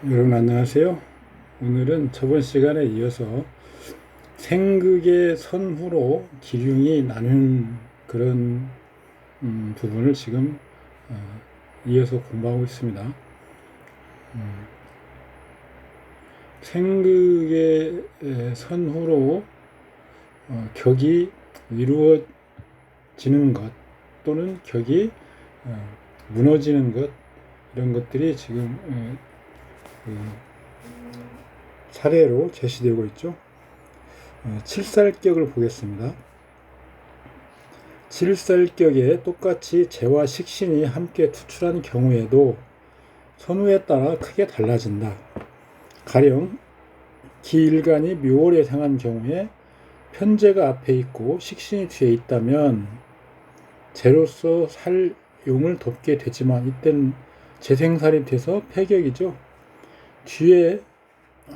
여러분 안녕하세요. 오늘은 저번 시간에 이어서 생극의 선후로 기륭이 나눈 그런 부분을 지금 이어서 공부하고 있습니다. 생극의 선후로 격이 이루어지는 것 또는 격이 무너지는 것, 이런 것들이 지금 사례로 제시되고 있죠. 칠살격을 보겠습니다. 칠살격에 똑같이 재와 식신이 함께 투출한 경우에도 선후에 따라 크게 달라진다. 가령 기일간이 묘월에 상한 경우에 편재가 앞에 있고 식신이 뒤에 있다면 재로서 살용을 돕게 되지만 이때는 재생살이 돼서 폐격이죠. 뒤에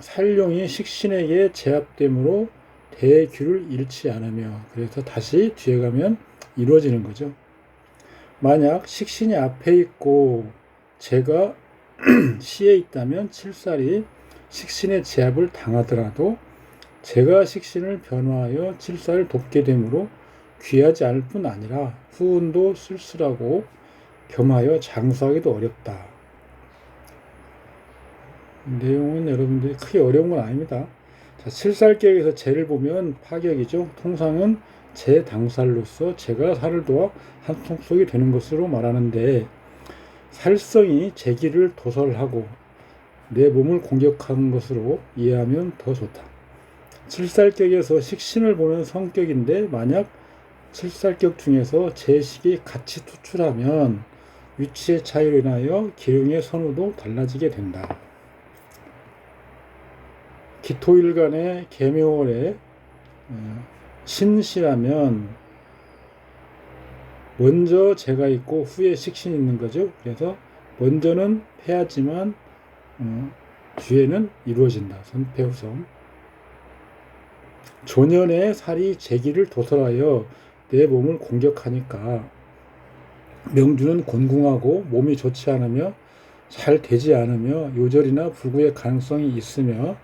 살용이 식신에게 제압되므로 대규를 잃지 않으며, 그래서 다시 뒤에 가면 이루어지는 거죠. 만약 식신이 앞에 있고 재가 시에 있다면 칠살이 식신의 제압을 당하더라도 재가 식신을 변화하여 칠살을 돕게 되므로 귀하지 않을 뿐 아니라 후운도 쓸쓸하고 겸하여 장수하기도 어렵다. 내용은 여러분들이 크게 어려운 건 아닙니다. 자, 칠살격에서 재를 보면 파격이죠. 통상은 재 당살로서 재가 살을 도와 한통 속이 되는 것으로 말하는데, 살성이 재기를 도설하고 내 몸을 공격하는 것으로 이해하면 더 좋다. 칠살격에서 식신을 보면 성격인데, 만약 칠살격 중에서 재식이 같이 투출하면 위치의 차이로 인하여 기륭의 선후도 달라지게 된다. 기토일간의 계묘월에 신시라면 먼저 재가 있고 후에 식신이 있는 거죠. 그래서 먼저는 패하지만 뒤에는 이루어진다. 선패후성. 조년의 살이 재기를 도설하여 내 몸을 공격하니까 명주는 곤궁하고 몸이 좋지 않으며 잘 되지 않으며 요절이나 불구의 가능성이 있으며,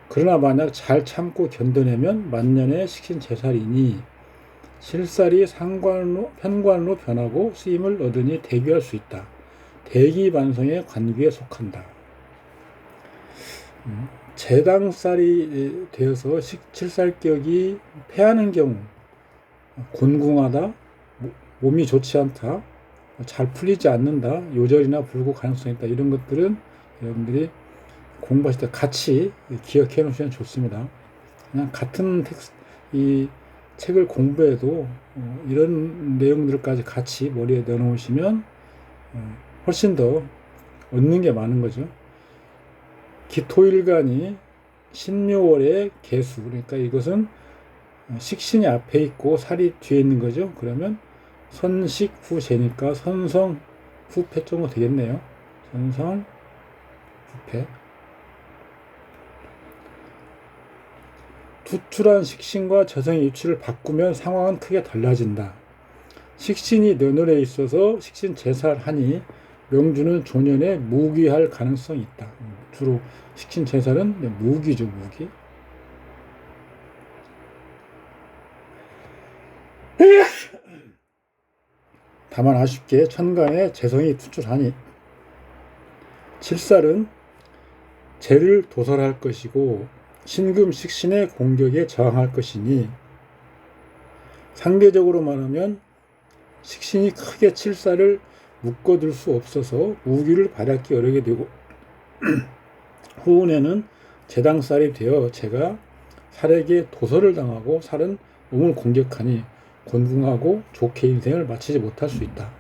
그러나 만약 잘 참고 견뎌내면 만년의 식신 제살이니 실살이 편관로 변하고 쓰임을 얻으니 대귀할 수 있다. 대기반성의 관귀에 속한다. 재당살이 되어서 칠살격이 패하는 경우, 곤궁하다, 몸이 좋지 않다, 잘 풀리지 않는다, 요절이나 불구 가능성이 있다, 이런 것들은 여러분들이 공부하실 때 같이 기억해 놓으시면 좋습니다. 그냥 같은 이 책을 공부해도 이런 내용들까지 같이 머리에 넣어 놓으시면 훨씬 더 얻는 게 많은 거죠. 기토일간이 신묘월의 개수, 그러니까 이것은 식신이 앞에 있고 살이 뒤에 있는 거죠. 그러면 선식 후재니까 선성 후패 정도 되겠네요. 선성 후패. 투출한 식신과 재성의 위치를 바꾸면 상황은 크게 달라진다. 식신이 너널에 있어서 식신 제살하니 명주는 조년에 무기할 가능성이 있다. 주로 식신 제살은 무기죠, 무기. 다만 아쉽게 천간에 재성이 투출하니 칠살은 재를 도설할 것이고 신금 식신의 공격에 저항할 것이니, 상대적으로 말하면 식신이 크게 칠살을 묶어둘 수 없어서 무기를 발휘하기 어렵게 되고 후운에는 재당살이 되어 재가 살에게 도설을 당하고 살은 몸을 공격하니 곤궁하고 좋게 인생을 마치지 못할 수 있다.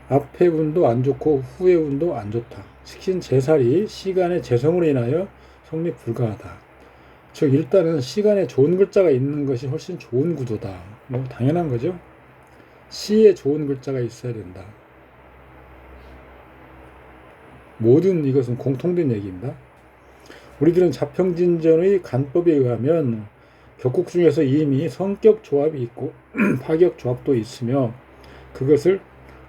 앞의 운도 안 좋고 후의 운도 안 좋다. 식신 제살이 시간의 재성으로 인하여 성립 불가하다. 즉 일단은 시간에 좋은 글자가 있는 것이 훨씬 좋은 구도다. 뭐 당연한 거죠. 시에 좋은 글자가 있어야 된다. 모든 이것은 공통된 얘기입니다. 우리들은 자평진전의 간법에 의하면 격국 중에서 이미 성격 조합이 있고 파격 조합도 있으며 그것을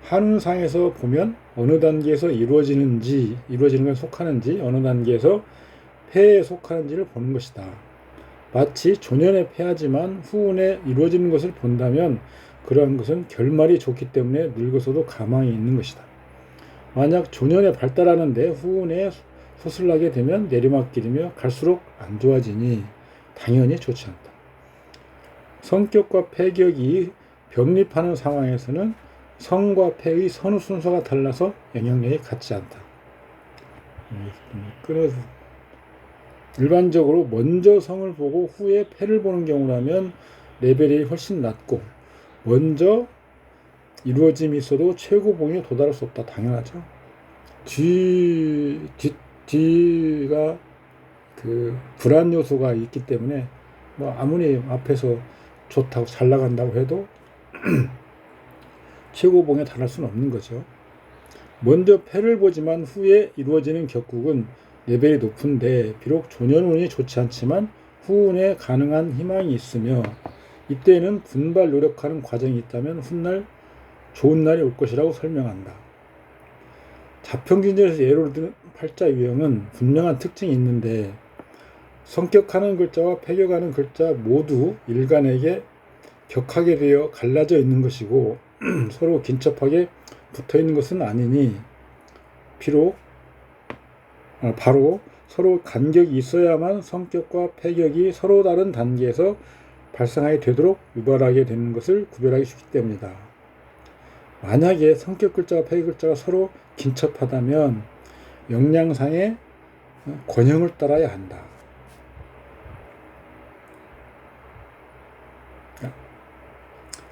한운상에서 보면 어느 단계에서 이루어지는 것에 속하는지, 어느 단계에서 폐에 속하는지를 보는 것이다. 마치 조년에 폐하지만 후운에 이루어지는 것을 본다면 그러한 것은 결말이 좋기 때문에 늙어서도 가망이 있는 것이다. 만약 조년에 발달하는데 후운에 소슬나게 되면 내리막길이며 갈수록 안 좋아지니 당연히 좋지 않다. 성격과 폐격이 병립하는 상황에서는 성과 폐의 선후 순서가 달라서 영향력이 같지 않다. 그래서 일반적으로 먼저 성을 보고 후에 폐를 보는 경우라면 레벨이 훨씬 낮고, 먼저 이루어짐이 있어도 최고봉에 도달할 수 없다. 당연하죠. 뒤가 그 불안 요소가 있기 때문에 뭐 아무리 앞에서 좋다고 잘 나간다고 해도 최고봉에 달할 수는 없는 거죠. 먼저 폐를 보지만 후에 이루어지는 격국은 레벨이 높은데 비록 조년운이 좋지 않지만 후운에 가능한 희망이 있으며 이때에는 분발 노력하는 과정이 있다면 훗날 좋은 날이 올 것이라고 설명한다. 자평균전에서 예로 드는 팔자 유형은 분명한 특징이 있는데 성격하는 글자와 폐격하는 글자 모두 일간에게 격하게 되어 갈라져 있는 것이고 서로 긴접하게 붙어 있는 것은 아니니 바로 서로 간격이 있어야만 성격과 폐격이 서로 다른 단계에서 발생하게 되도록 유발하게 되는 것을 구별하기 쉽기 때문이다. 만약에 성격 글자와 폐격 글자가 서로 긴접하다면 역량상의 권형을 따라야 한다.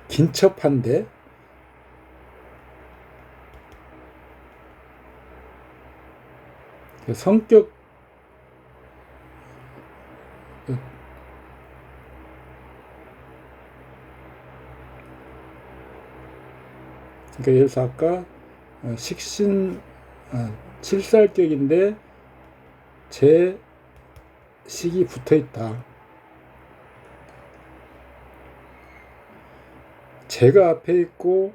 긴접한데 성격 그러니까 예를 들어서 아까 식신 7살격인데 제 식이 붙어 있다. 제가 앞에 있고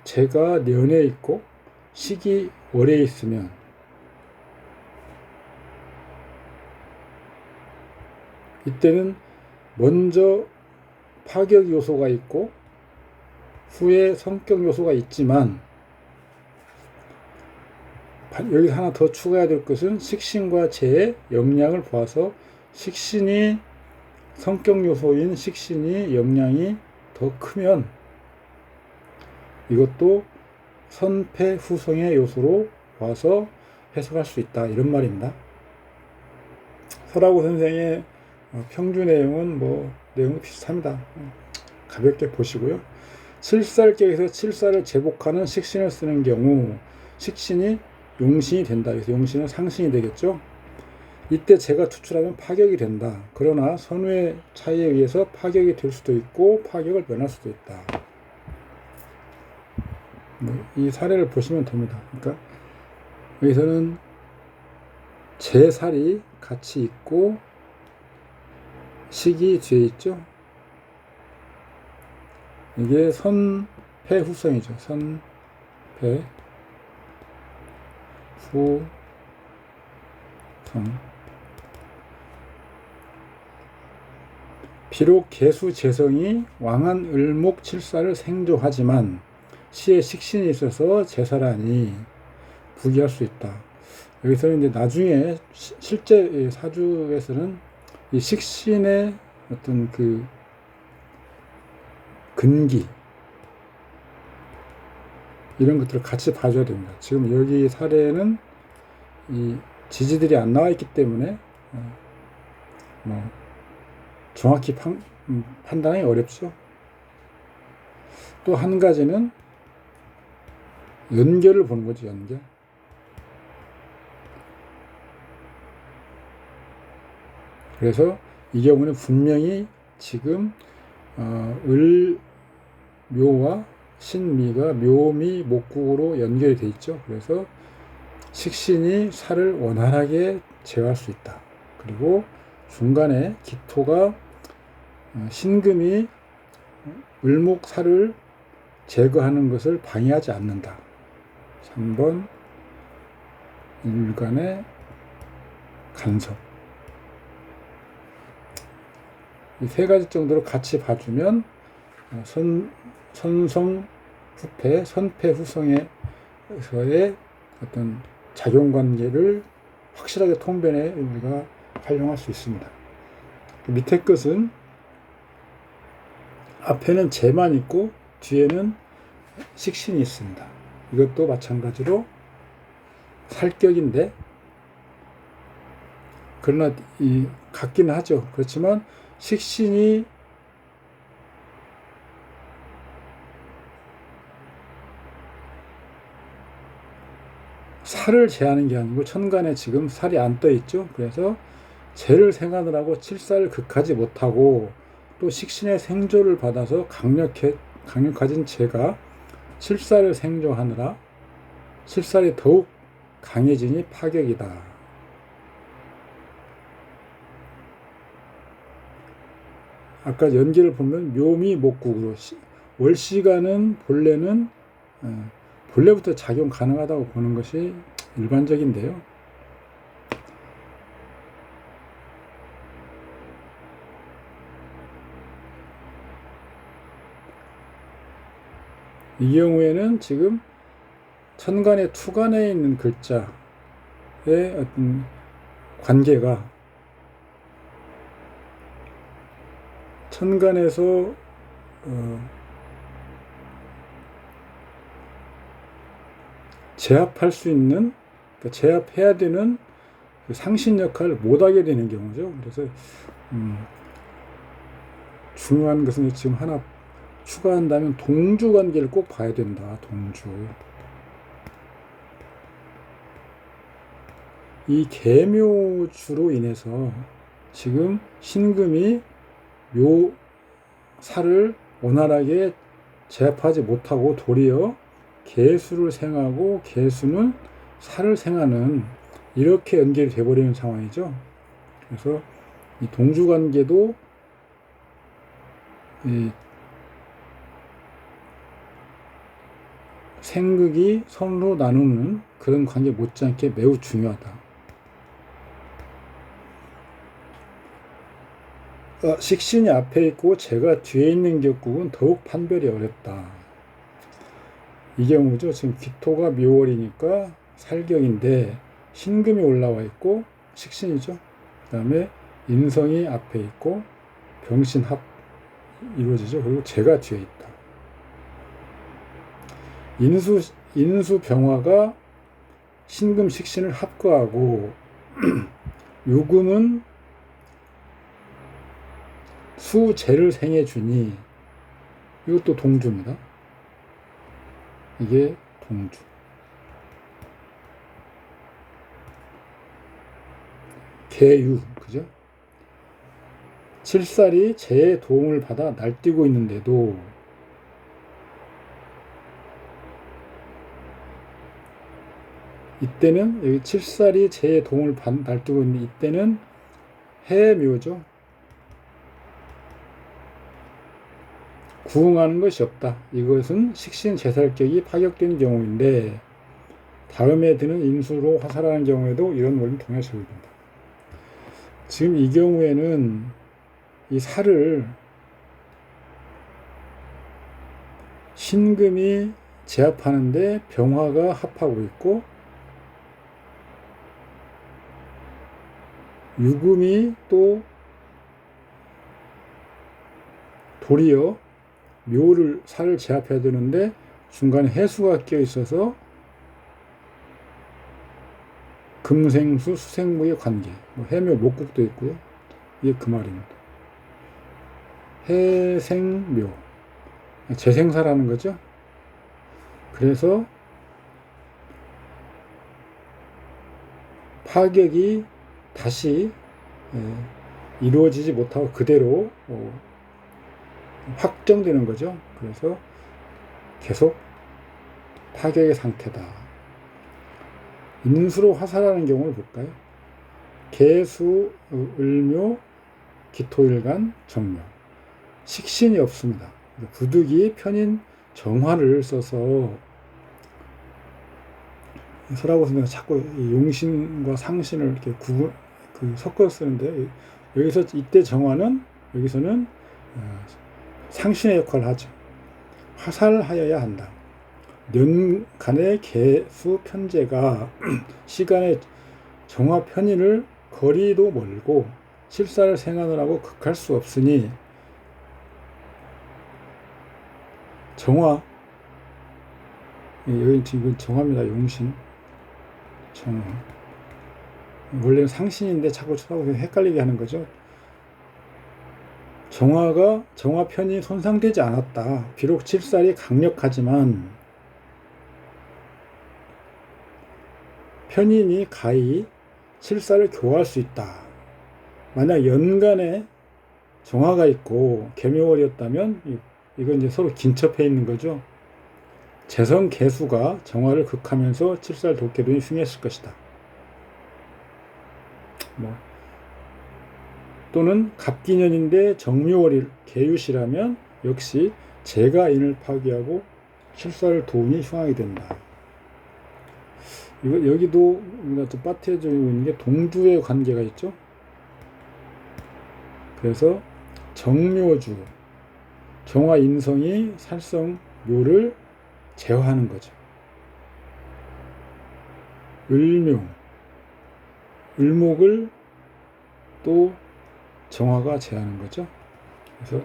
제가 년에 있고 식이 월에 있으면 이때는 먼저 파격 요소가 있고 후에 성격 요소가 있지만 여기 하나 더 추가해야 될 것은 식신과 재의 역량을 보아서 식신이 성격 요소인 식신이 역량이 더 크면 이것도 선패 후성의 요소로 봐서 해석할 수 있다. 이런 말입니다. 설하구 선생의 평주 내용은 내용은 비슷합니다. 가볍게 보시고요. 7살격에서 7살을 제복하는 식신을 쓰는 경우 식신이 용신이 된다. 그래서 용신은 상신이 되겠죠. 이때 제가 투출하면 파격이 된다. 그러나 선후의 차이에 의해서 파격이 될 수도 있고 파격을 면할 수도 있다. 이 사례를 보시면 됩니다. 그러니까 여기서는 제 살이 같이 있고 식이 뒤에 있죠. 이게 선패 후성이죠. 선패 후성. 비록 개수 재성이 왕한 을목 칠사를 생조하지만 시에 식신이 있어서 제사라니 부기할 수 있다. 여기서는 이제 나중에 실제 사주에서는 이 식신의 어떤 그 근기 이런 것들을 같이 봐줘야 됩니다. 지금 여기 사례는 이 지지들이 안 나와 있기 때문에 정확히 판단하기 어렵죠. 또 한 가지는 연결을 보는 거죠. 연결. 그래서 이 경우는 분명히 지금 묘와 신미가 묘미 목국으로 연결이 돼 있죠. 그래서 식신이 살을 원활하게 제어할 수 있다. 그리고 중간에 기토가 신금이 을목살을 제거하는 것을 방해하지 않는다. 3번 일간의 간섭. 이 세 가지 정도로 같이 봐주면 선성 후패, 선패 후성에서의 어떤 작용관계를 확실하게 통변해 우리가 활용할 수 있습니다. 밑에 것은 앞에는 재만 있고 뒤에는 식신이 있습니다. 이것도 마찬가지로 살격인데, 그러나 같기는 하죠. 그렇지만 식신이 살을 제하는 게 아니고 천간에 지금 살이 안 떠 있죠. 그래서 재를 생하느라고 칠살을 극하지 못하고 또 식신의 생조를 받아서 강력해진 재가 칠살을 생조하느라 칠살이 더욱 강해지니 파격이다. 아까 연기를 보면 묘미 목국으로 월시간은 본래부터 작용 가능하다고 보는 것이 일반적인데요. 이 경우에는 지금 천간의 투간에 있는 글자의 어떤 관계가 천간에서 제압할 수 있는, 그러니까 제압해야 되는 그 상신 역할을 못하게 되는 경우죠. 그래서 중요한 것은 지금 하나 추가한다면 동주 관계를 꼭 봐야 된다. 동주. 이 계묘주로 인해서 지금 신금이 묘살을 원활하게 제압하지 못하고 도리어 계수를 생하고 계수는 살을 생하는, 이렇게 연결이 돼버리는 상황이죠. 그래서 이 동주관계도 이 생극이 선으로 나누는 그런 관계 못지않게 매우 중요하다. 식신이 앞에 있고 재가 뒤에 있는 격국은 더욱 판별이 어렵다. 이 경우죠. 지금 기토가 묘월이니까 살격인데 신금이 올라와 있고 식신이죠. 그 다음에 인성이 앞에 있고 병신합 이루어지죠. 그리고 재가 뒤에 있다. 인수병화가 신금 식신을 합거하고 요금은 수재를 생해주니 이것도 동주입니다. 이게 동주. 계유, 그죠? 칠살이 재의 도움을 받아 날뛰고 있는데도 이때는 여기 칠살이 재의 도움을 날뛰고 있는데 이때는 해묘죠. 구응하는 것이 없다. 이것은 식신 재살격이 파격된 경우인데 다음에 드는 인수로 화살하는 경우에도 이런 원리 통해 적용된다. 지금 이 경우에는 이 살을 신금이 제압하는데 병화가 합하고 있고 유금이 또 도리어 살을 제압해야 되는데 중간에 해수가 끼어 있어서 금생수 수생무의 관계, 해묘 목국도 있고요. 이게 그 말입니다. 해생묘, 재생사라는 거죠. 그래서 파격이 다시 이루어지지 못하고 그대로 확정되는 거죠. 그래서 계속 파격의 상태다. 인수로 화살하는 경우를 볼까요? 계수, 을묘, 기토일간, 정묘. 식신이 없습니다. 부득이 편인 정화를 써서 서라고서 자꾸 용신과 상신을 이렇게 섞어 쓰는데, 여기서 이때 정화는 여기서는 상신의 역할을 하죠. 화살하여야 한다. 년간의 개수 편제가 시간의 정화 편인을 거리도 멀고 실사를 생하느라고 극할 수 없으니 정화, 여기 지금 정화입니다. 용신 정화. 원래는 상신인데 자꾸 쳐다보고 헷갈리게 하는 거죠. 정화 편이 손상되지 않았다. 비록 칠살이 강력하지만 편인이 가히 칠살을 교화할 수 있다. 만약 연간에 정화가 있고 개묘월이었다면 이건 이제 서로 긴첩해 있는 거죠. 재성 개수가 정화를 극하면서 칠살 도깨비는 흉했을 것이다. 또는 갑기년인데 정묘월일 개유시라면 역시 재가 인을 파괴하고 칠살을 도운이 흉하게 된다. 여기도 우리가 또 빠트려지고 있는 게 동주의 관계가 있죠. 그래서 정묘주, 정화 인성이 살성 묘를 제어하는 거죠. 을목을 또 정화가 제어하는 거죠. 그래서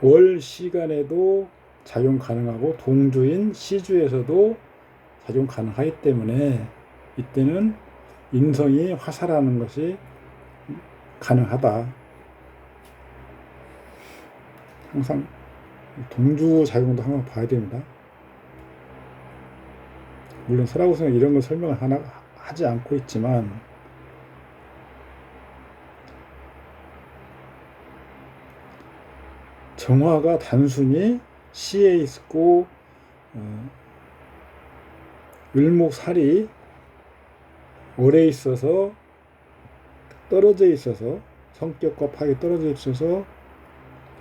월 시간에도 작용 가능하고 동주인 시주에서도 작용 가능하기 때문에 이때는 인성이 화살하는 것이 가능하다. 항상 동주 작용도 항상 봐야 됩니다. 물론 설화구성은 이런 걸 설명을 하지 않고 있지만 정화가 단순히 시에 있고 을목살이 월에 있어서 떨어져 있어서 성격과 파악이 떨어져 있어서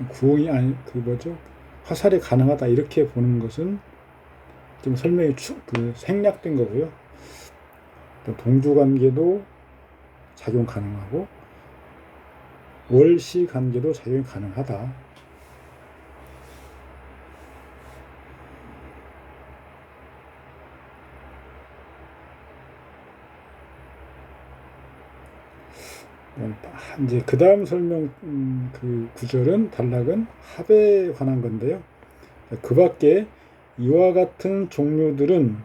구홍이 화살이 가능하다 이렇게 보는 것은 좀 설명이 생략된 거고요. 동주 관계도 작용 가능하고 월시 관계도 작용이 가능하다. 이제 그 다음 설명 구절은 단락은 합에 관한 건데요. 그 밖에 이와 같은 종류들은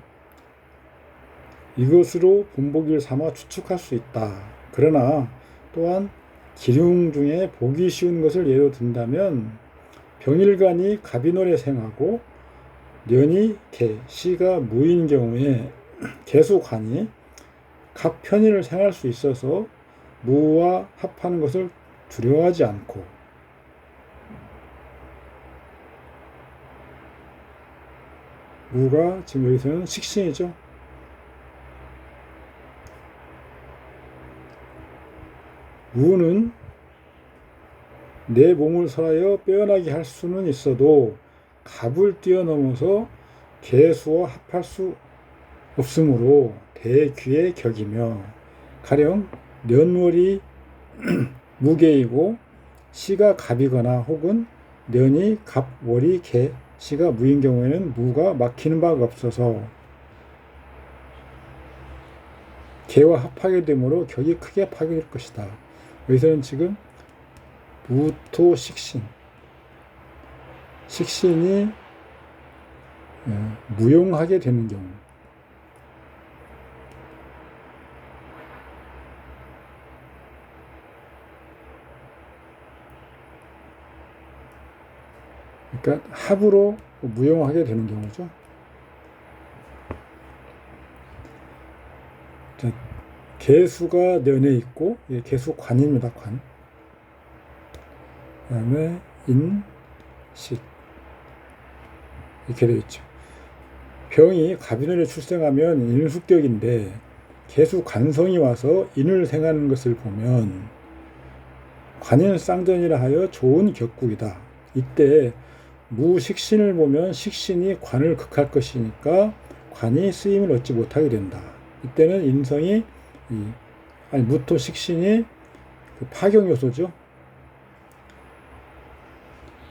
이것으로 본보기를 삼아 추측할 수 있다. 그러나 또한 기륭 중에 보기 쉬운 것을 예로 든다면 병일간이 갑인월에 생하고 년이 개, 시가 무인 경우에 개수관이 갑편인을 생할 수 있어서 무와 합하는 것을 두려워하지 않고 무가 지금 여기서는 식신이죠. 무는 내 몸을 설하여 빼어나게 할 수는 있어도 갑을 뛰어넘어서 개수와 합할 수 없으므로 대귀의 격이며 가령 년월이 무개이고 시가 갑이거나 혹은 년이 갑, 월이 개, 시가 무인 경우에는 무가 막히는 바가 없어서 개와 합하게 되므로 격이 크게 파괴될 것이다. 여기서는 지금 무토 식신이 무용하게 되는 경우, 그러니까 합으로 무용하게 되는 경우죠. 자, 개수가 년에 있고 개수관입니다. 관. 그 다음에 인식 이렇게 되어 있죠. 병이 갑인월에 출생하면 인숙격인데 개수관성이 와서 인을 생하는 것을 보면 관인쌍전이라 하여 좋은 격국이다. 이때 무식신을 보면 식신이 관을 극할 것이니까 관이 쓰임을 얻지 못하게 된다. 이때는 인성이 무토식신이 그 파경 요소죠.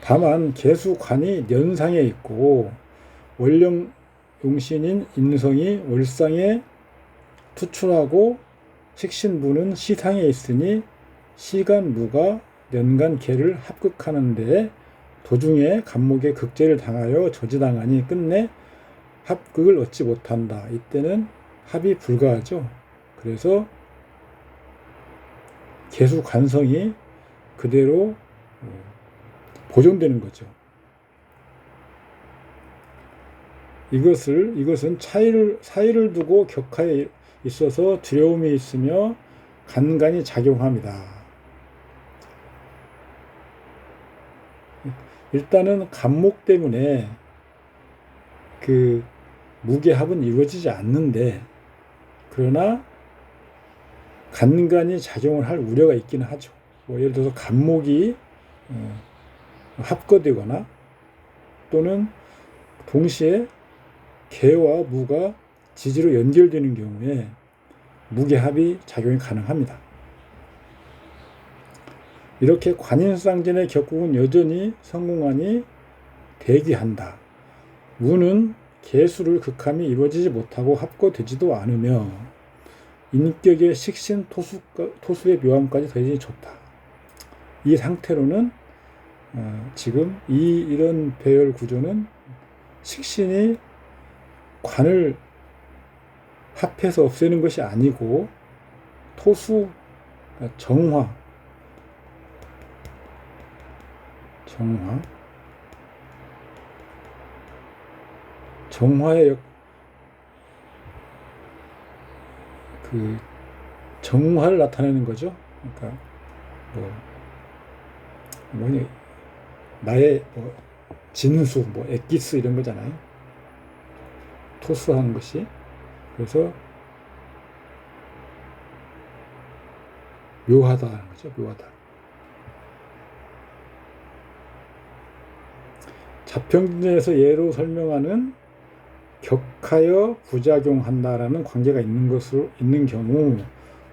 다만 계수관이 년상에 있고 월령 용신인 인성이 월상에 투출하고 식신부는 시상에 있으니 시간 무가 년간 계를 합극하는데 도중에 간목에 극제를 당하여 저지당하니 끝내 합극을 얻지 못한다. 이때는 합이 불가하죠. 그래서 계수관성이 그대로 보존되는 거죠. 이것은 사이를 두고 격하에 있어서 두려움이 있으며 간간이 작용합니다. 일단은 간목 때문에 그 무게합은 이루어지지 않는데, 그러나 간간이 작용을 할 우려가 있기는 하죠. 예를 들어서 간목이 합거되거나 또는 동시에 개와 무가 지지로 연결되는 경우에 무게합이 작용이 가능합니다. 이렇게 관인상전의 격국은 여전히 성공하니 대기한다. 무는 개수를 극함이 이루어지지 못하고 합거되지도 않으며 인격의 식신 토수의 묘함까지 더해지니 좋다. 이 상태로는 지금 이런 배열 구조는 식신이 관을 합해서 없애는 것이 아니고 토수, 정화의 정화를 나타내는 거죠. 그러니까 나의 진수, 엑기스 이런 거잖아요. 토수하는 것이. 그래서 묘하다는 거죠. 묘하다. 자평진에서 예로 설명하는 격하여 부작용한다라는 관계가 있는 경우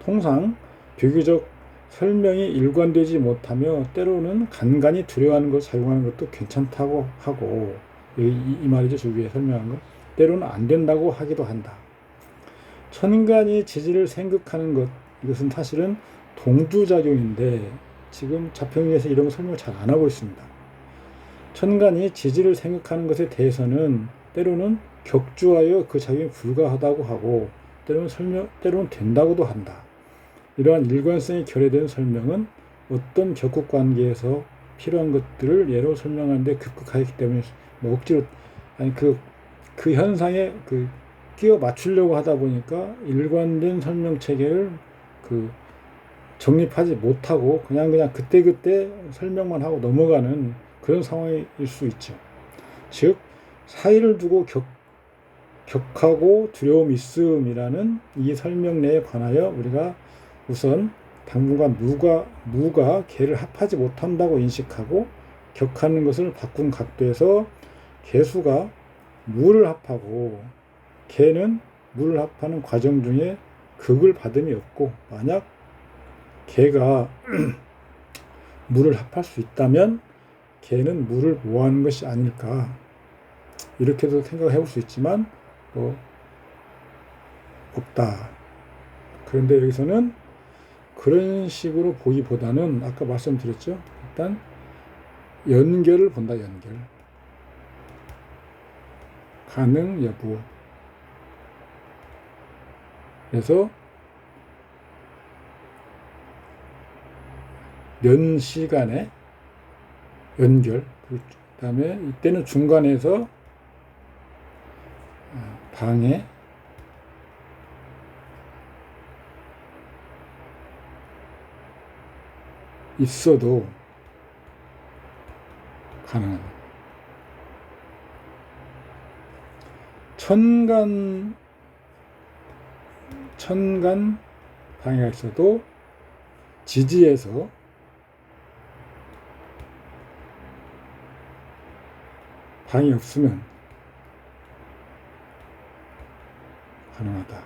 통상 비교적 설명이 일관되지 못하며 때로는 간간히 두려워하는 것을 사용하는 것도 괜찮다고 하고, 이 말이죠. 저 위에 설명한 거. 때로는 안 된다고 하기도 한다. 천간이 지지를 생극하는 것, 이것은 사실은 동주작용인데 지금 자평에서 이런 거 설명을 잘 안 하고 있습니다. 천간이 지지를 생극하는 것에 대해서는 때로는 격주하여 그 작용이 불가하다고 하고 때로는 된다고도 한다. 이러한 일관성이 결여된 설명은 어떤 격국 관계에서 필요한 것들을 예로 설명하는데 급급하기 때문에 억지로 그 현상에 끼워 맞추려고 하다 보니까 일관된 설명 체계를 정립하지 못하고 그냥 그때 설명만 하고 넘어가는 그런 상황일 수 있죠. 즉 사이를 두고 격하고 두려움 있음이라는 이 설명 내에 관하여 우리가 우선 당분간 무가 개를 합하지 못한다고 인식하고 격하는 것을 바꾼 각도에서 개수가 무를 합하고 개는 무를 합하는 과정 중에 극을 받음이 없고, 만약 개가 무를 합할 수 있다면 개는 무를 모아하는 것이 아닐까, 이렇게도 생각해 볼 수 있지만 없다. 그런데 여기서는 그런 식으로 보기보다는 아까 말씀드렸죠. 일단 연결을 본다. 연결. 가능 여부. 그래서 연 시간의 연결. 그 다음에 이때는 중간에서 방해, 있어도 가능합니다. 천간 방해가 있어도 지지에서 방이 없으면 가능하다.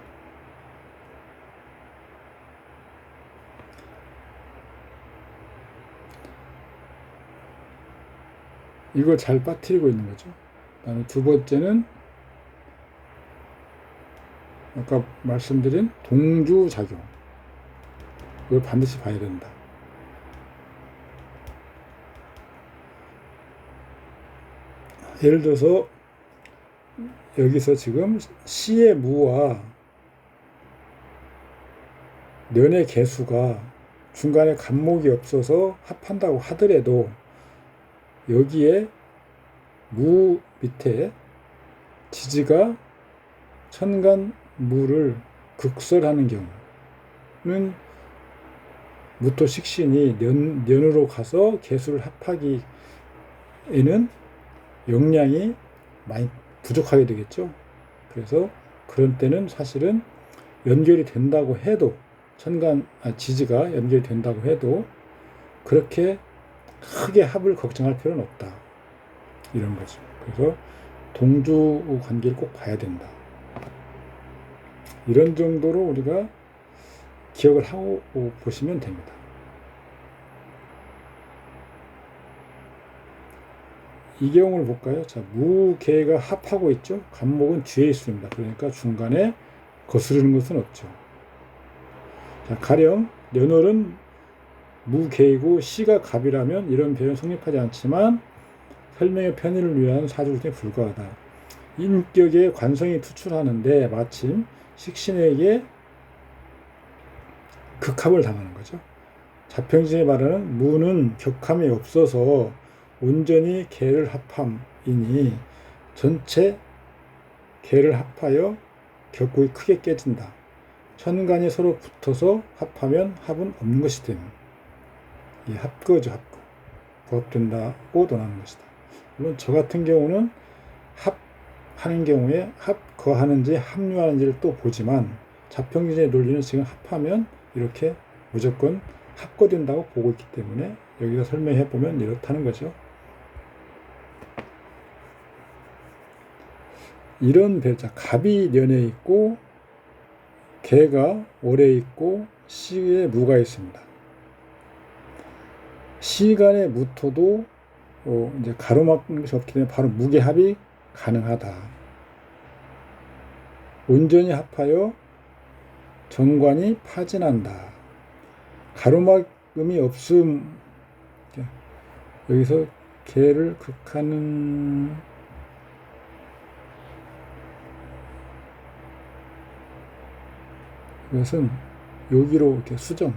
이걸 잘 빠뜨리고 있는 거죠. 그다음에 두 번째는 아까 말씀드린 동주작용. 이걸 반드시 봐야 된다. 예를 들어서 여기서 지금 시의 무와 년의 개수가 중간에 간목이 없어서 합한다고 하더라도 여기에 무 밑에 지지가 천간무를 극설하는 경우는 무토식신이 년으로 가서 개수를 합하기에는 영양이 많이 부족하게 되겠죠. 그래서 그런 때는 사실은 연결이 된다고 해도 지지가 연결이 된다고 해도 그렇게 크게 합을 걱정할 필요는 없다. 이런 거죠. 그래서 동주 관계를 꼭 봐야 된다. 이런 정도로 우리가 기억을 하고 보시면 됩니다. 이 경우를 볼까요? 자, 무개가 합하고 있죠. 간목은 뒤에 있습니다. 그러니까 중간에 거스르는 것은 없죠. 자, 가령 년월은 무개이고 시가 갑이라면 이런 표현 성립하지 않지만 설명의 편의를 위한 사주에 불과하다. 인격의 관성이 투출하는데 마침 식신에게 극합을 당하는 거죠. 자평진이 말하는 무는 격함이 없어서 온전히 개를 합함이니 전체 개를 합하여 격국이 크게 깨진다. 천간이 서로 붙어서 합하면 합은 없는 것이 되는 이 합거죠. 합거. 부합된다고 논하는 것이다. 물론 저 같은 경우는 합하는 경우에 합거하는지 합류하는지를 또 보지만 자평진의 논리는 지금 합하면 이렇게 무조건 합거된다고 보고 있기 때문에 여기서 설명해 보면 이렇다는 거죠. 이런 배자 갑이 년에 있고 개가 월에 있고 시에 무가 있습니다. 시간의 무토도 이제 가로막는 것이 없기 때문에 바로 무게합이 가능하다. 온전히 합하여 정관이 파진한다. 가로막음이 없음. 여기서 개를 극하는 것은 여기로 이렇게 수정.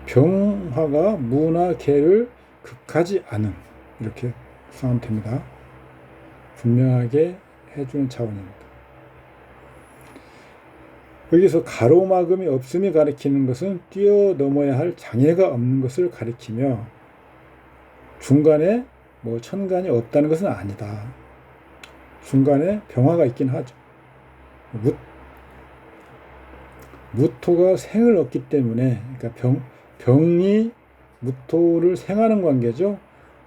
병화가 무나 개를 극하지 않음. 이렇게 수정하면 됩니다. 분명하게 해주는 차원입니다. 여기서 가로막음이 없음이 가리키는 것은 뛰어넘어야 할 장애가 없는 것을 가리키며 중간에 천간이 없다는 것은 아니다. 중간에 병화가 있긴 하죠. 무토가 생을 얻기 때문에 그러니까 병이 무토를 생하는 관계죠.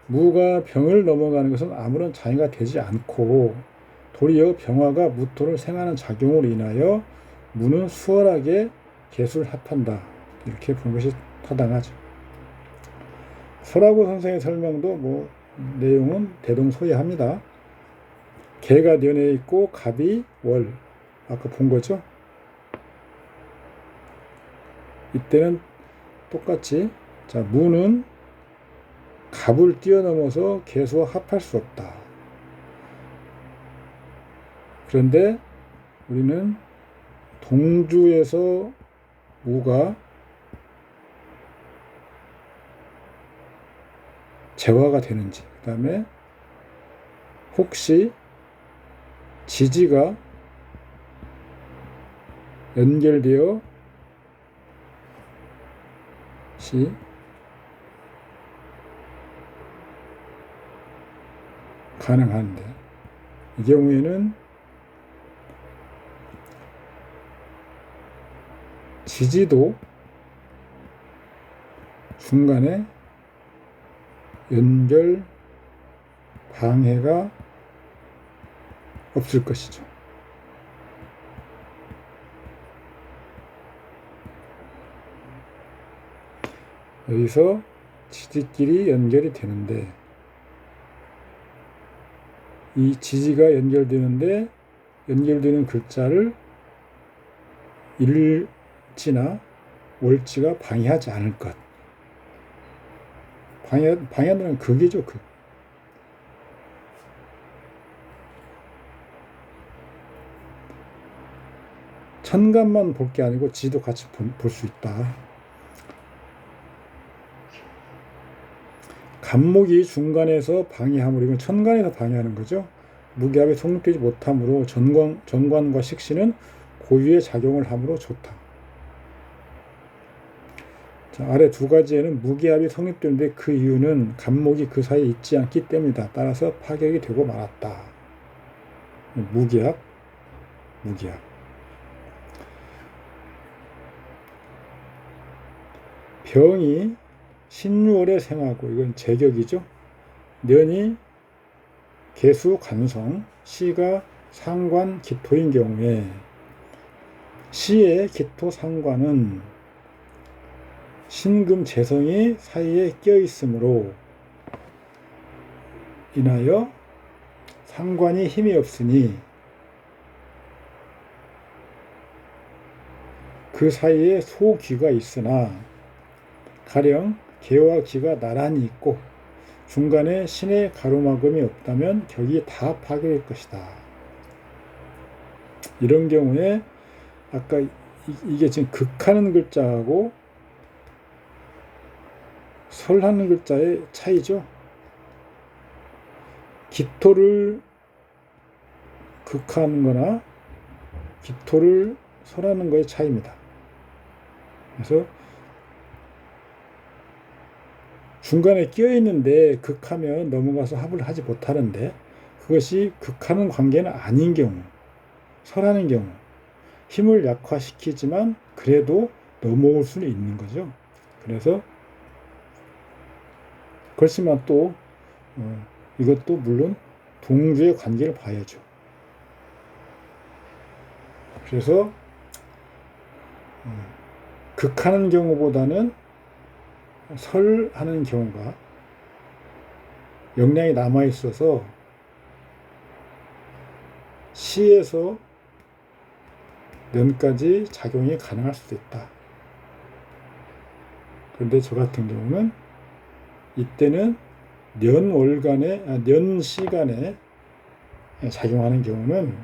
무가 병을 넘어가는 것은 아무런 장애가 되지 않고 도리어 병화가 무토를 생하는 작용으로 인하여 무는 수월하게 개수를 합한다. 이렇게 보는 것이 타당하죠. 설하고 선생의 설명도 내용은 대동소이합니다. 개가 년에 있고 갑이 월. 아까 본 거죠. 이때는 똑같이 자 무는 갑을 뛰어넘어서 개수와 합할 수 없다. 그런데 우리는 동주에서 무가 재화가 되는지, 그 다음에 혹시 지지가 연결되어 가능한데 이 경우에는 지지도 중간에 연결되어야 방해가 없을 것이죠. 여기서 지지끼리 연결이 되는데, 이 지지가 연결되는데 연결되는 글자를 일지나 월지가 방해하지 않을 것. 방해하는 극이죠, 극. 천간만 볼 게 아니고 지도 같이 볼 수 있다. 간목이 중간에서 방해함으로, 이건 천간에서 방해하는 거죠. 무기압이 성립되지 못함으로 정관과 식신은 고유의 작용을 함으로 좋다. 자, 아래 두 가지에는 무기압이 성립되는데 그 이유는 간목이 그 사이에 있지 않기 때문이다. 따라서 파격이 되고 말았다. 무기압. 병이 신유월에 생하고, 이건 제격이죠. 년이 개수 간성, 시가 상관 기토인 경우에, 시의 기토 상관은 신금 재성이 사이에 끼어 있으므로 인하여 상관이 힘이 없으니 그 사이에 소귀가 있으나 가령 개와 귀가 나란히 있고 중간에 신의 가로막음이 없다면 격이 다 파괴될 것이다. 이런 경우에 아까 이게 지금 극하는 글자하고 설하는 글자의 차이죠. 기토를 극하는 거나 기토를 설하는 거의 차이입니다. 그래서 중간에 끼어 있는데 극하면 넘어가서 합을 하지 못하는데, 그것이 극하는 관계는 아닌 경우, 설하는 경우 힘을 약화시키지만 그래도 넘어올 수는 있는 거죠. 그래서 그렇지만 또 이것도 물론 동주의 관계를 봐야죠. 그래서 극하는 경우보다는 설하는 경우가 영향이 남아있어서 시에서 년까지 작용이 가능할 수도 있다. 그런데 저 같은 경우는 이때는 년시간에 작용하는 경우는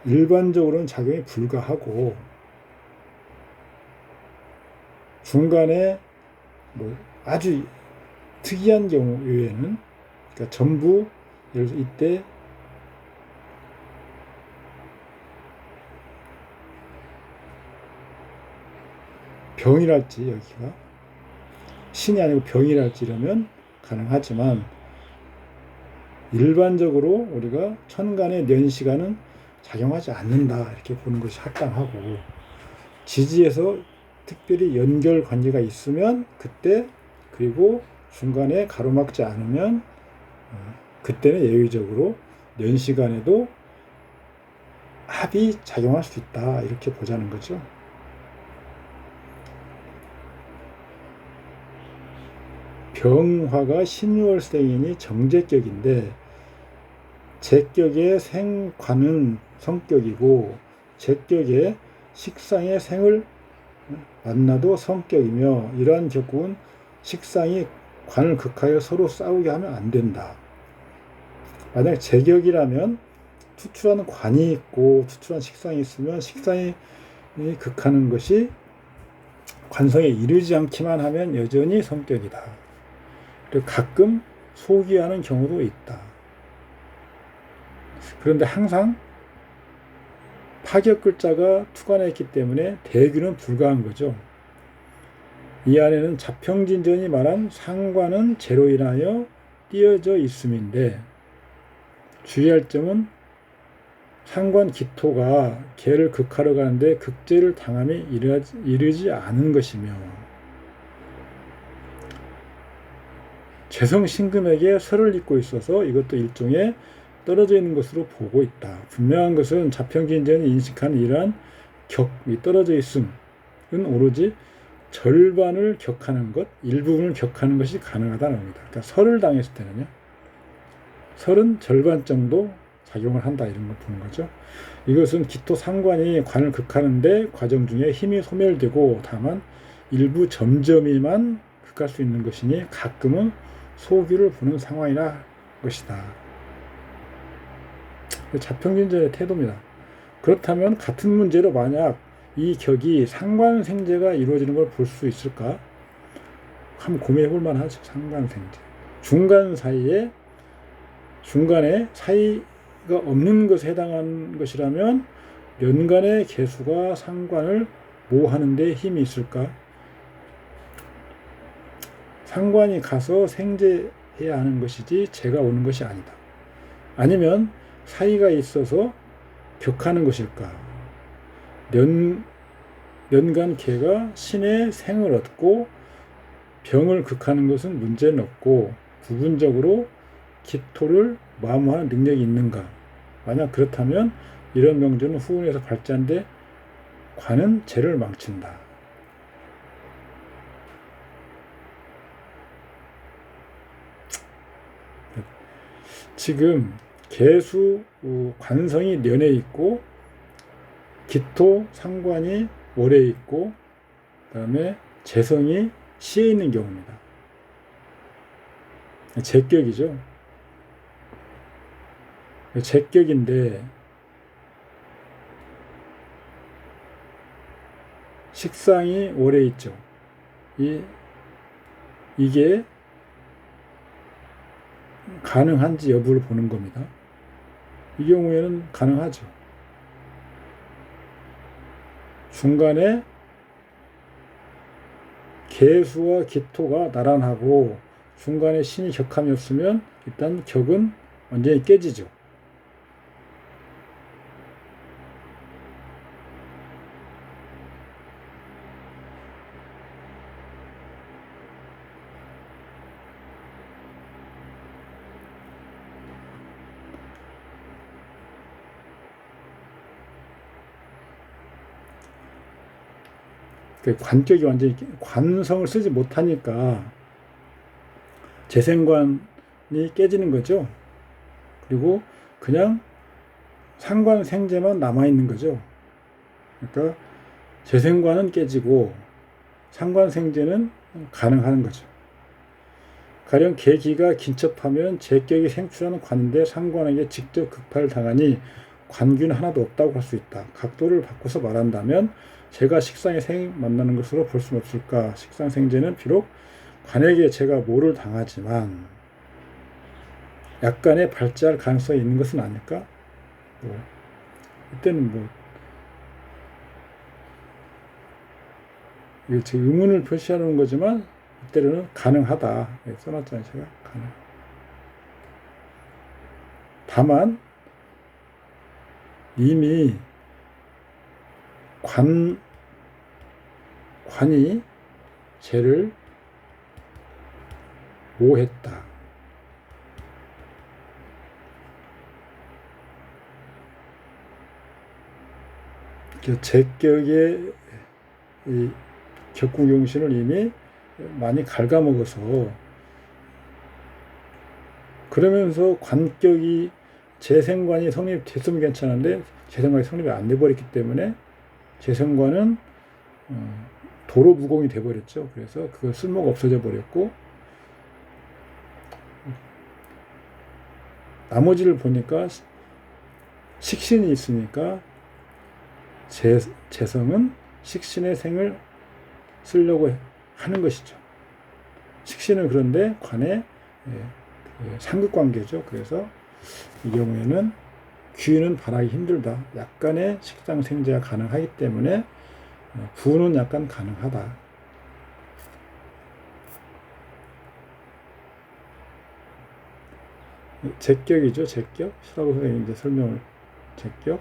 일반적으로는 작용이 불가하고, 중간에 뭐 아주 특이한 경우 외에는, 그러니까 전부, 예를 들어서 이때 병이랄지, 여기가 신이 아니고 병이랄지 이러면 가능하지만, 일반적으로 우리가 천간의 년시간은 작용하지 않는다, 이렇게 보는 것이 합당하고, 지지에서 특별히 연결 관계가 있으면 그때, 그리고 중간에 가로막지 않으면 그때는 예외적으로 년시간에도 합이 작용할 수 있다, 이렇게 보자는 거죠. 병화가 신유월생이니 정제격인데 제격의 생관은 성격이고 제격의 식상의 생을 만나도 성격이며, 이러한 격국은 식상이 관을 극하여 서로 싸우게 하면 안 된다. 만약 제격이라면 투출하는 관이 있고 투출하는 식상이 있으면 식상이 극하는 것이 관성에 이르지 않기만 하면 여전히 성격이다. 그리고 가끔 소기하는 경우도 있다. 그런데 항상 파격 글자가 투관해 있기 때문에 대규는 불가한 거죠. 이 안에는 자평진전이 말한 상관은 제로 인하여 띄어져 있음인데, 주의할 점은 상관 기토가 개를 극하러 가는데 극제를 당함에 이르지 않은 것이며, 재성신금에게 설을 잇고 있어서 이것도 일종의 떨어져 있는 것으로 보고 있다. 분명한 것은 자평진전이 인식하는 이러한 이 떨어져 있음은 오로지 절반을 격하는 것, 일부분을 격하는 것이 가능하다는 겁니다. 그러니까 설을 당했을 때는요, 설은 절반 정도 작용을 한다, 이런 걸 보는 거죠. 이것은 기토 상관이 관을 극하는데 과정 중에 힘이 소멸되고 다만 일부 점점이만 극할 수 있는 것이니 가끔은 소규를 보는 상황이라 것이다. 자평진전의 태도입니다. 그렇다면 같은 문제로 만약 이 격이 상관생제가 이루어지는 걸 볼 수 있을까? 한번 고민해 볼 만하죠. 상관생제. 중간에 사이가 없는 것에 해당하는 것이라면 연간의 개수가 상관을 모하는 데 힘이 있을까? 상관이 가서 생제해야 하는 것이지 제가 오는 것이 아니다. 아니면 사이가 있어서 격하는 것일까? 연간 개가 신의 생을 얻고 병을 극하는 것은 문제는 없고 부분적으로 기토를 마모하는 능력이 있는가? 만약 그렇다면 이런 명주는 후운에서 발자인데 관은 죄를 망친다. 지금 개수 관성이 년에 있고 기토 상관이 월에 있고 그다음에 재성이 시에 있는 경우입니다. 제격이죠. 제격인데 식상이 월에 있죠. 이게 가능한지 여부를 보는 겁니다. 이 경우에는 가능하죠. 중간에 개수와 기토가 나란하고 중간에 신이 격함이 없으면 일단 격은 완전히 깨지죠. 관격이 완전히 관성을 쓰지 못하니까 재생관이 깨지는 거죠. 그리고 그냥 상관생제만 남아있는 거죠. 그러니까 재생관은 깨지고 상관생제는 가능한 거죠. 가령 계기가 긴첩하면 제격이 생출하는 관인데 상관에게 직접 극파를 당하니 관균 하나도 없다고 할 수 있다. 각도를 바꿔서 말한다면 제가 식상의 생 만나는 것으로 볼 수는 없을까? 식상생제는 비록 관에게 제가 모를 당하지만 약간의 발자할 가능성이 있는 것은 아닐까? 이때는 이게 제 의문을 표시하는 거지만 이때는 가능하다. 써놨잖아요, 제가. 다만 이미 관이 죄를 모했다. 제격의 이 격구용신을 이미 많이 갉아먹어서 그러면서 관격이 재생관이 성립됐으면 괜찮은데 재생관이 성립이 안 돼버렸기 때문에 재생관은 도로 무공이 돼버렸죠. 그래서 그거 쓸모가 없어져 버렸고 나머지를 보니까 식신이 있으니까 재성은 식신의 생을 쓰려고 하는 것이죠. 식신은 그런데 관의 상극관계죠. 그래서 이 경우에는 귀는 바라기 힘들다. 약간의 식상생제가 가능하기 때문에 부는 약간 가능하다. 제격이죠. 제격. 시라고 선생님이 이제 설명을 제격.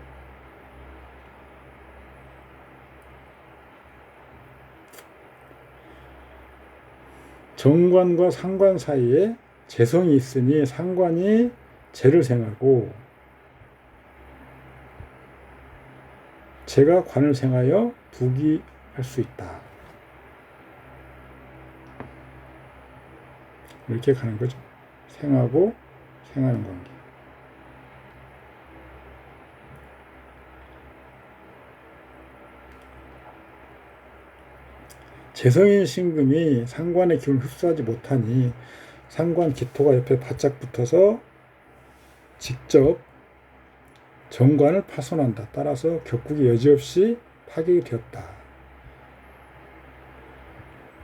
정관과 상관 사이에 재성이 있으니 상관이 재를 생하고 재가 관을 생하여 부귀할 수 있다. 이렇게 가는 거죠. 생하고 생하는 관계. 재성인 신금이 상관의 기운을 흡수하지 못하니 상관 기토가 옆에 바짝 붙어서 직접 정관을 파손한다. 따라서 격국이 여지없이 파괴이 되었다.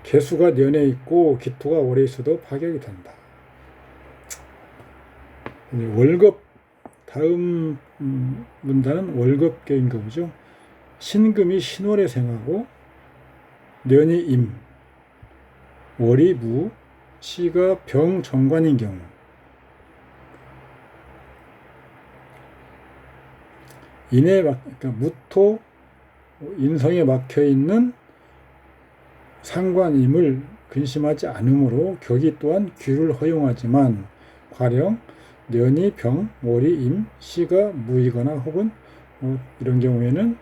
개수가 년에 있고 기토가 월에 있어도 파괴이 된다. 월급, 다음 문단은 월급계인 거죠. 신금이 신월에 생하고 년이 임, 월이 무, 시가 병 정관인 경우 인에 그러니까 무토 인성에 막혀 있는 상관임을 근심하지 않으므로 격이 또한 귀를 허용하지만 가령 년이 병, 월이 임, 시가 무이거나 혹은 이런 경우에는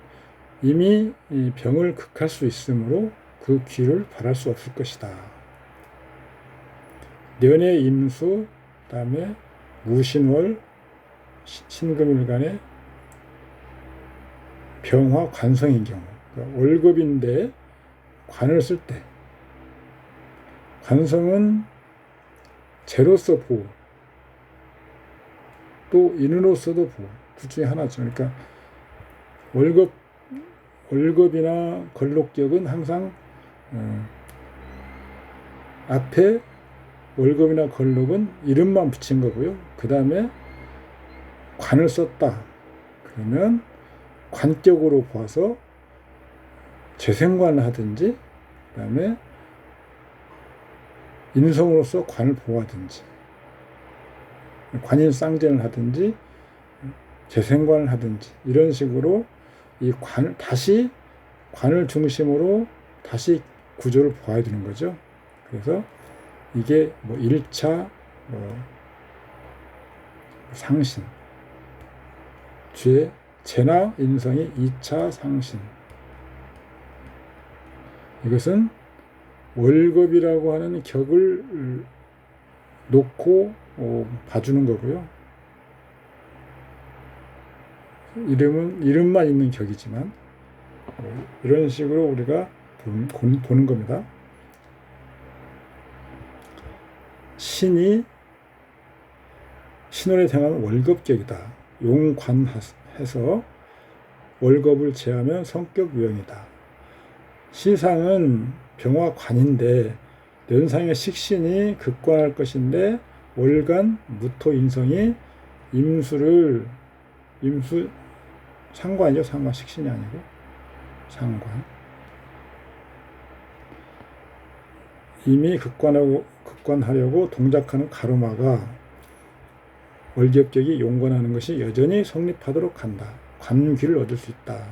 이미 병을 극할 수 있으므로 그 귀를 바랄 수 없을 것이다. 년의 임수, 그 다음에 무신월, 신금일간의 병화 관성인 경우, 그러니까 월급인데 관을 쓸 때, 관성은 재로서 보호, 또 인으로서도 보호, 둘 중에 하나죠. 그러니까 월급이나 걸록격은 항상 앞에 월급이나 걸록은 이름만 붙인 거고요. 그 다음에 관을 썼다. 그러면 관격으로 보아서 재생관을 하든지, 그 다음에 인성으로서 관을 보호하든지, 관인쌍전을 하든지, 재생관을 하든지, 이런 식으로 이 관을 다시 관을 중심으로 다시 구조를 보아야 되는 거죠. 그래서 이게 1차 상신, 재나 인성이 2차 상신. 이것은 월급이라고 하는 격을 놓고 봐주는 거고요. 이름만 있는 격이지만 이런 식으로 우리가 보는 겁니다. 신이 신월에 행하는 월급격이다. 용관해서 월급을 제하면 성격 유형이다. 시상은 병화관인데 연상의 식신이 극관할 것인데 월간 무토 인성이 임수 상관이죠. 상관, 식신이 아니고 상관. 이미 극관하려고 동작하는 가르마가 월겹격이 용관하는 것이 여전히 성립하도록 한다. 관귀를 얻을 수 있다.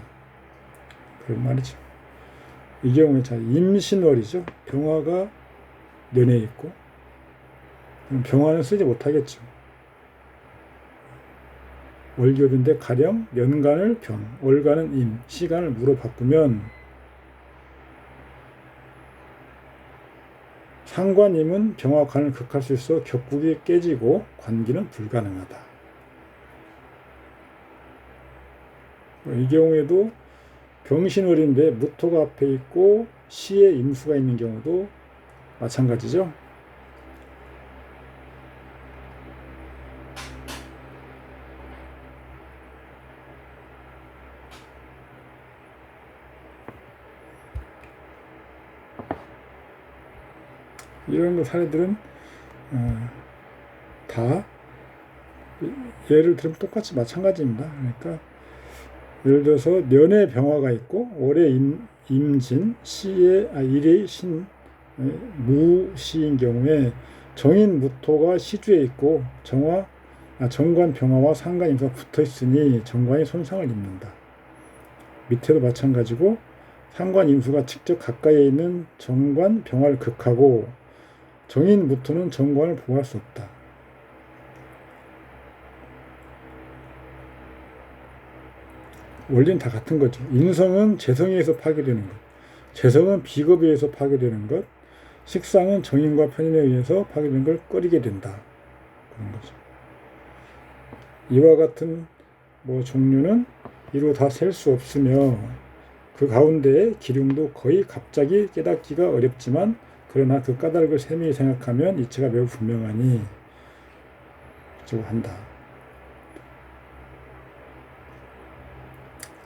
그런 말이죠. 이 경우에 임신월이죠. 병화가 년에 있고 병화는 쓰지 못하겠죠. 월겹인데 가령 연간을 병, 월간은 임, 시간을 무로 바꾸면 상관임은 병화관을 극할 수 있어 격국이 깨지고 관기는 불가능하다. 이 경우에도 병신월인데 무토가 앞에 있고 시에 임수가 있는 경우도 마찬가지죠. 이런 사례들은 다 예를 들면 똑같이 마찬가지입니다. 그러니까 예를 들어서 년에 병화가 있고 월에 임진, 일의 신, 무시인 경우에 정인 무토가 시주에 있고 정관 병화와 상관 임수가 붙어 있으니 정관이 손상을 입는다. 밑에도 마찬가지고 상관 임수가 직접 가까이에 있는 정관 병화를 극하고 정인 무토는 정관을 보호할 수 없다. 원리는 다 같은 거죠. 인성은 재성에 의해서 파괴되는 것, 재성은 비겁에 의해서 파괴되는 것, 식상은 정인과 편인에 의해서 파괴된 걸 꺼리게 된다. 그런 거죠. 이와 같은 종류는 이루 다 셀 수 없으며 그 가운데에 기륭도 거의 갑자기 깨닫기가 어렵지만 그러나 그 까닭을 세밀히 생각하면 이치가 매우 분명하니 한다.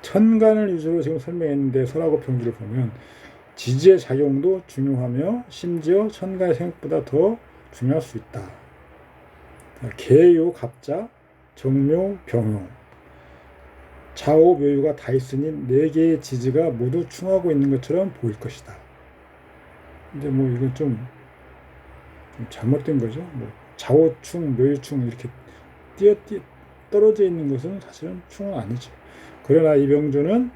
천간을 위주로 지금 설명했는데 설하고 병주를 보면 지지의 작용도 중요하며 심지어 천간의 생각보다 더 중요할 수 있다. 계요, 갑자, 정묘, 병요, 좌오, 묘유가 다 있으니 4개의 지지가 모두 충하고 있는 것처럼 보일 것이다. 근데 이건 좀 잘못된 거죠. 좌오충, 묘유충 이렇게 떨어져 있는 것은 사실은 충은 아니죠. 그러나 이 병조는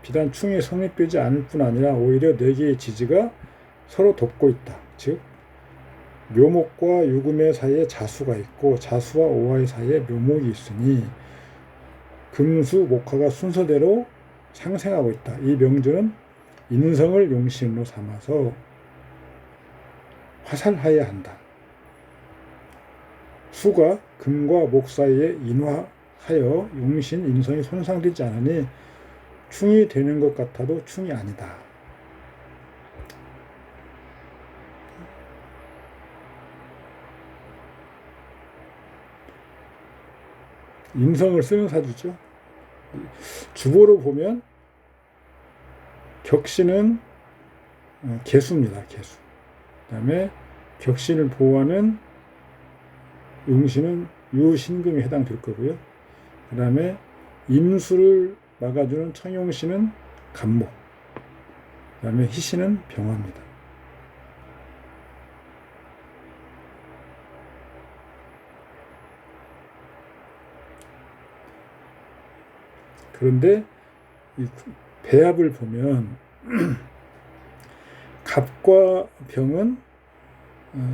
비단 충이 성립되지 않을 뿐 아니라 오히려 4개의 지지가 서로 돕고 있다. 즉 묘목과 유금의 사이에 자수가 있고 자수와 오화의 사이에 묘목이 있으니 금수, 목화가 순서대로 상생하고 있다. 이 명조는 인성을 용신으로 삼아서 화살하여야 한다. 수가 금과 목 사이에 인화하여 용신, 인성이 손상되지 않으니 충이 되는 것 같아도 충이 아니다. 인성을 쓰는 사주죠. 주보로 보면 격신은 개수입니다. 개수. 그 다음에 격신을 보호하는 용신은 유신금이 해당될 거고요. 그 다음에 임수를 막아주는 청용신은 간목. 그 다음에 희신은 병화입니다. 그런데 이 배합을 보면 갑과 병은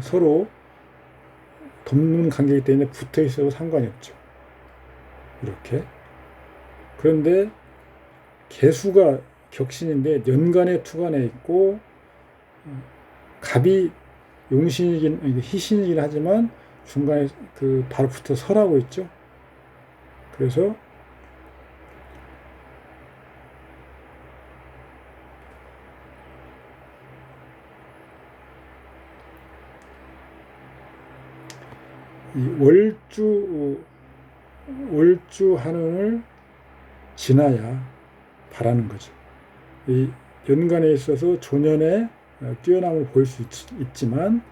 서로 돕는 관계이기 때문에 붙어 있어도 상관이 없죠. 이렇게. 그런데 개수가 격신인데 연간에 투간에 있고 갑이 용신이긴 희신이긴 하지만 중간에 바로 붙어 설하고 있죠. 그래서 이 월주 한운을 지나야 바라는 거죠. 이 연간에 있어서 조년에 뛰어남을 보일 수 있지만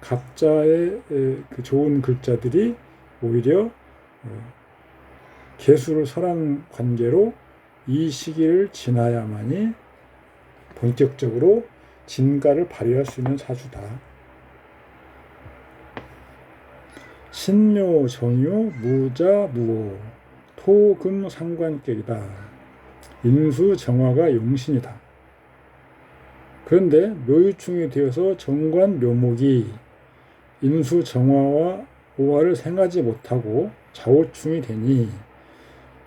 갑자의 그 좋은 글자들이 오히려 개수를 설한 관계로 이 시기를 지나야만이 본격적으로 진가를 발휘할 수 있는 사주다. 신묘, 정묘, 무자, 무오, 토, 금, 상관격이다. 인수, 정화가 용신이다. 그런데 묘유충이 되어서 정관, 묘목이 인수, 정화와 오화를 생하지 못하고 좌오충이 되니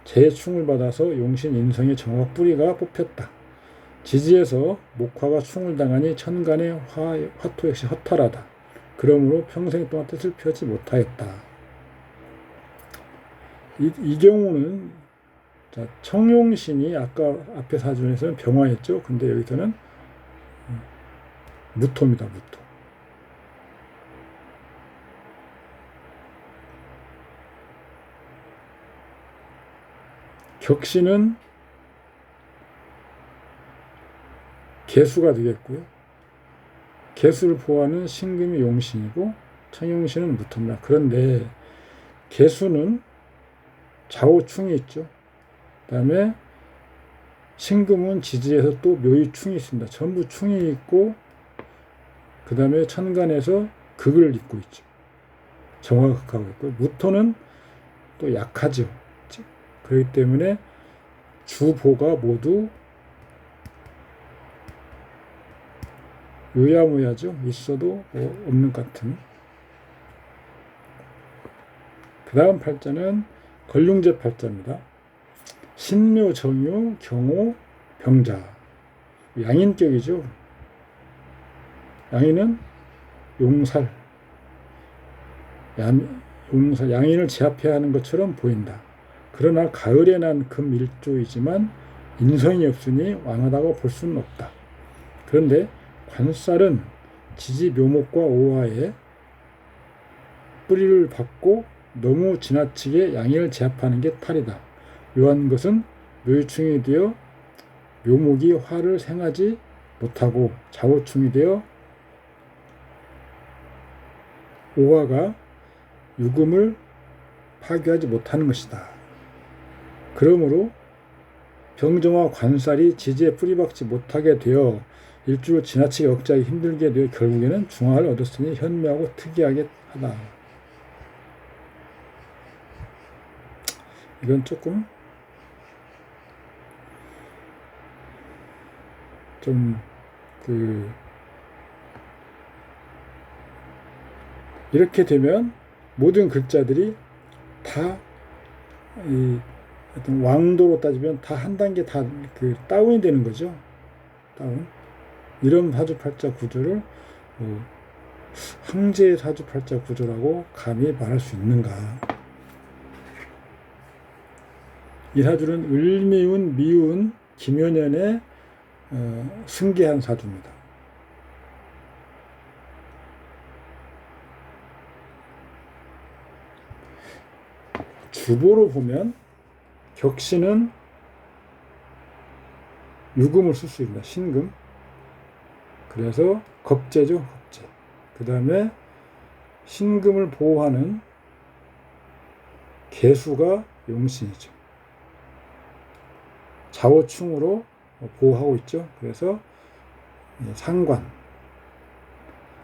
재충을 받아서 용신, 인성의 정화 뿌리가 뽑혔다. 지지에서 목화가 충을 당하니 천간의 화토 역시 허탈하다. 그러므로 평생 동안 뜻을 펴지 못하였다. 이 경우는 청용신이 아까 앞에 사준에서는 병화였죠. 근데 여기서는 무토입니다. 무토. 격신은 개수가 되겠고요. 개수를 보호하는 신금이 용신이고 청용신은 무토입니다. 그런데 개수는 좌오충이 있죠. 그 다음에 신금은 지지에서 또 묘유충이 있습니다. 전부 충이 있고 그 다음에 천간에서 극을 잇고 있죠. 정화가 극하고 있고 무토는 또 약하죠. 그렇기 때문에 주보가 모두 유야무야죠. 있어도 없는 것 같은. 그 다음 팔자는 걸륭제 팔자입니다. 신묘, 정유, 경호, 병자. 양인격이죠. 양인은 용살, 용살, 양인을 제압해야 하는 것처럼 보인다. 그러나 가을에 난 금일조이지만 인성이 없으니 왕하다고 볼 수는 없다. 그런데 관살은 지지 묘목과 오화에 뿌리를 받고 너무 지나치게 양인을 제압하는 게 탈이다. 묘한 것은 묘유충이 되어 묘목이 화를 생하지 못하고 자오충이 되어 오화가 유금을 파괴하지 못하는 것이다. 그러므로 병정화 관살이 지지에 뿌리박지 못하게 되어 일주를 지나치게 억제하기 힘들게 되어 결국에는 중화를 얻었으니 현묘하고 특이하게 하다. 이건 조금 이렇게 되면 모든 글자들이 다 어떤 왕도로 따지면 다 한 단계 다 다운이 되는 거죠. 다운. 이런 사주팔자 구조를 황제의 사주팔자 구조라고 감히 말할 수 있는가. 이 사주는 을미운, 미운, 김효년의 승계한 사주입니다. 주보로 보면 격신은 유금을 쓸 수 있습니다. 신금. 그래서 겁재죠. 겁재. 그 다음에 신금을 보호하는 개수가 용신이죠. 자오충으로 보호하고 있죠. 그래서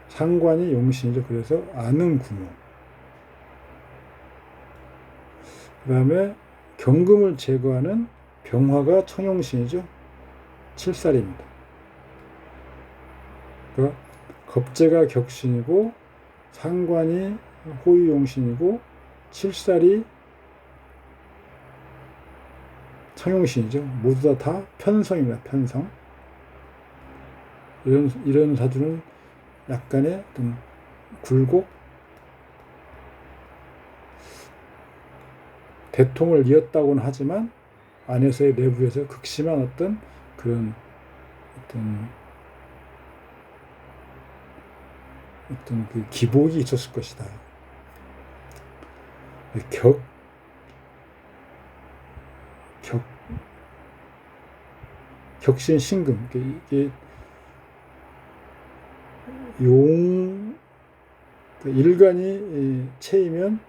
상관이 용신이죠. 그래서 아는구무. 그 다음에 경금을 제거하는 병화가 청용신이죠. 칠살입니다. 그러니까 겁재가 격신이고 상관이 호유용신이고 칠살이 청용신이죠. 모두 다 편성입니다. 편성. 이런 사주는 약간의 어떤 굴곡, 대통을 이었다고는 하지만 안에서의 내부에서 극심한 어떤 그런 어떤 그 기복이 있었을 것이다. 격신 신금. 이게 일간이 체이면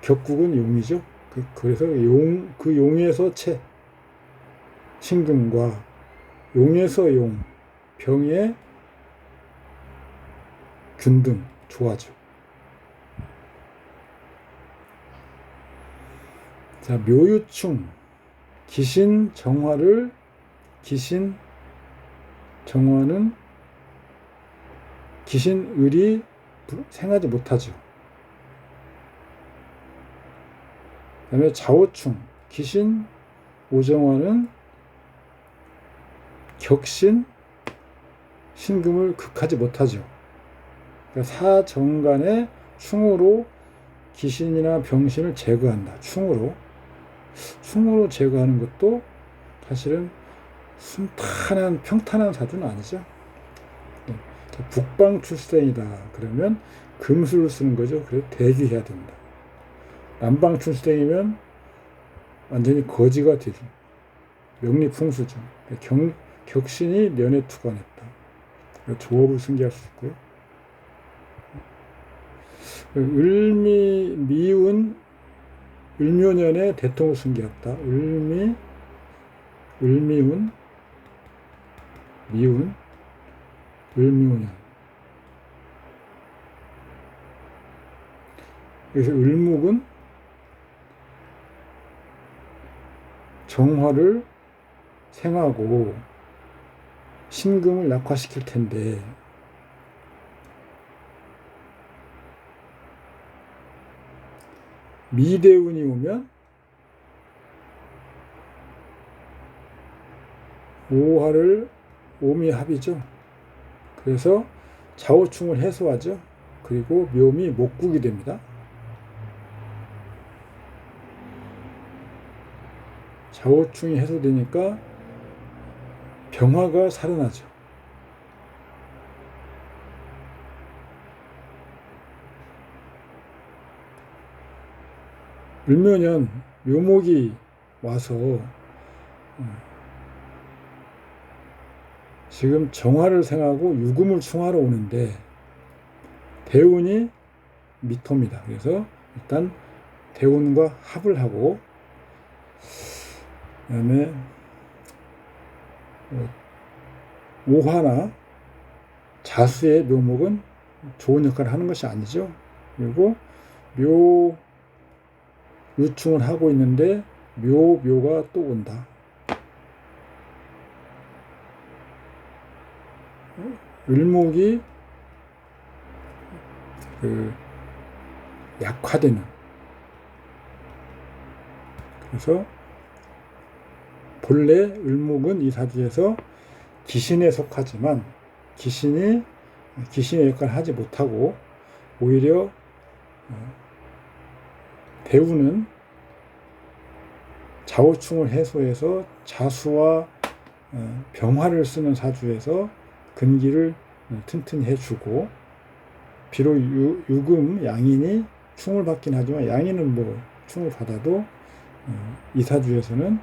격국은 용이죠. 그래서 그 용에서 체, 신금과 용에서 용, 병의 균등, 조화죠. 자, 묘유충, 정화는 을이 생하지 못하죠. 그 다음에 자오충, 오정화는 격신, 신금을 극하지 못하죠. 그러니까 사정간의 충으로 기신이나 병신을 제거한다. 충으로 제거하는 것도 사실은 평탄한 사주는 아니죠. 북방 출생이다. 그러면 금수를 쓰는 거죠. 그래서 대기해야 된다. 남방 출생이면 완전히 거지가 되죠. 명리풍수죠. 격신이 년에 투관했다. 조업을 승계할 수 있고요. 을묘년에 대통을 승계했다. 을미운, 을묘년. 그래서 을묵은 정화를 생하고 신금을 약화시킬 텐데 미대운이 오면 오화를 오미합이죠. 그래서 좌우충을 해소하죠. 그리고 묘미 목국이 됩니다. 좌우충이 해소되니까 병화가 살아나죠. 을묘년 묘목이 와서 지금 정화를 생하고 유금을 충하러 오는데 대운이 미토입니다. 그래서 일단 대운과 합을 하고 그다음에 오화나 자수의 묘목은 좋은 역할을 하는 것이 아니죠. 그리고 묘 유충을 하고 있는데 묘가 또 온다. 을목이 약화되는, 그래서 본래 을목은 이 사주에서 기신에 속하지만 기신의 역할을 하지 못하고 오히려 대우는 좌우충을 해소해서 자수와 병화를 쓰는 사주에서 근기를 튼튼히 해주고, 비록 유금 양인이 충을 받긴 하지만 양인은 뭐 충을 받아도 이 사주에서는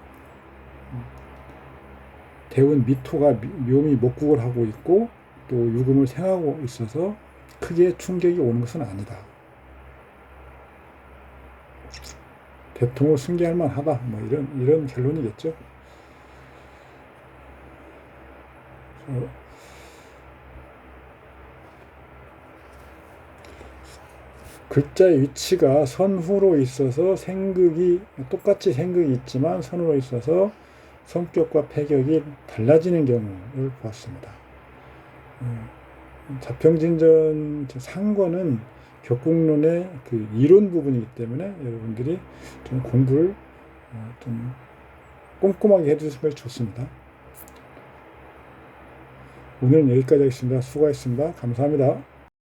대운 미토가 묘미 목국을 하고 있고 또 유금을 생하고 있어서 크게 충격이 오는 것은 아니다. 대통을 승계할 만하다. 뭐 이런 결론이겠죠. 글자의 위치가 선후로 있어서 똑같이 생극이 있지만 선후로 있어서 성격과 패격이 달라지는 경우를 보았습니다. 자평진전 상권은 격국론의 그 이론 부분이기 때문에 여러분들이 좀 공부를 좀 꼼꼼하게 해주시면 좋습니다. 오늘은 여기까지 하겠습니다. 수고하셨습니다. 감사합니다.